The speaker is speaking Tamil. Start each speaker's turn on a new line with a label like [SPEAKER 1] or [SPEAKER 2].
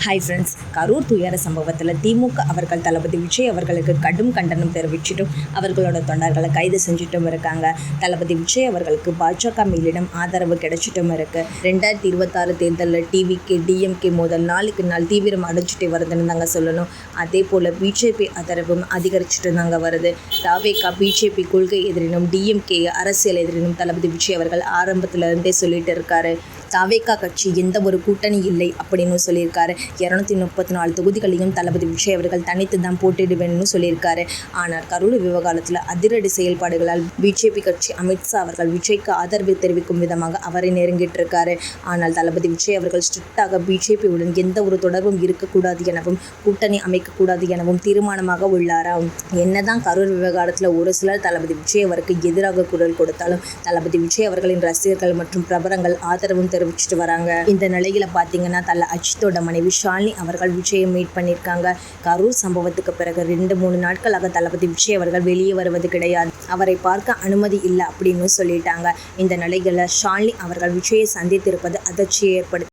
[SPEAKER 1] ஹாய் ஃப்ரெண்ட்ஸ், கரூர் துயர சம்பவத்தில் திமுக அவர்கள் தளபதி விஜய் அவர்களுக்கு கடும் கண்டனம் தெரிவிச்சிட்டும் அவர்களோட தொண்டர்களை கைது செஞ்சுட்டும் இருக்காங்க. தளபதி விஜய் அவர்களுக்கு பாஜக மேலிடம் ஆதரவு கிடைச்சிட்டும் இருக்கு. 2026 தேர்தலில் டிவிகே டிஎம்கே மோதல் நாளுக்கு நாள் தீவிரம் அடைஞ்சிட்டே வருதுன்னு தாங்க சொல்லணும். அதே போல் பிஜேபி ஆதரவும் அதிகரிச்சுட்டு தாங்க வருது. தாவேகா பிஜேபி கொள்கை எதிரினும் டிஎம்கே அரசியல் எதிரினும் தளபதி விஜய் அவர்கள் ஆரம்பத்திலிருந்தே சொல்லிட்டு இருக்காரு. தாவேகா கட்சி எந்த ஒரு கூட்டணி இல்லை அப்படின்னு சொல்லியிருக்காரு. 234 தொகுதிகளையும் தளபதி விஜய் அவர்கள் தனித்து தான் போட்டியிடுவேன்னு சொல்லியிருக்காரு. ஆனால் கரூர் விவகாரத்தில் அதிரடி செயல்பாடுகளால் பிஜேபி கட்சி அமித்ஷா அவர்கள் விஜய்க்கு ஆதரவு தெரிவிக்கும் விதமாக அவரை நெருங்கிட்டு இருக்காரு. ஆனால் தளபதி விஜய் அவர்கள் ஸ்ட்ரிக்டாக பிஜேபியுடன் எந்த ஒரு தொடர்பும் இருக்கக்கூடாது எனவும் கூட்டணி அமைக்கக்கூடாது எனவும் தீர்மானமாக உள்ளாராம். என்னதான் கரூர் விவகாரத்தில் ஒரு சிலர் தளபதி விஜய் அவருக்கு எதிராக குரல் கொடுத்தாலும் தளபதி விஜய் அவர்களின் ரசிகர்கள் மற்றும் பிரபலங்கள் ஆதரவும் தெரிவிச்சுட்டு வராங்க. இந்த நிலையில பார்த்தீங்கன்னா அஜித்தோட மனைவி ஷாலினி அவர்கள் விஜயை மீட் பண்ணியிருக்காங்க. கரூர் சம்பவத்துக்கு பிறகு 2-3 நாட்களாக தளபதி விஜய் அவர்கள் வெளியே வருவது கிடையாது. அவரை பார்க்க அனுமதி இல்லை அப்படின்னு சொல்லிட்டாங்க. இந்த நிலையில ஷாலினி அவர்கள் விஜயை சந்தித்திருப்பது அதிர்ச்சியை ஏற்படுத்தி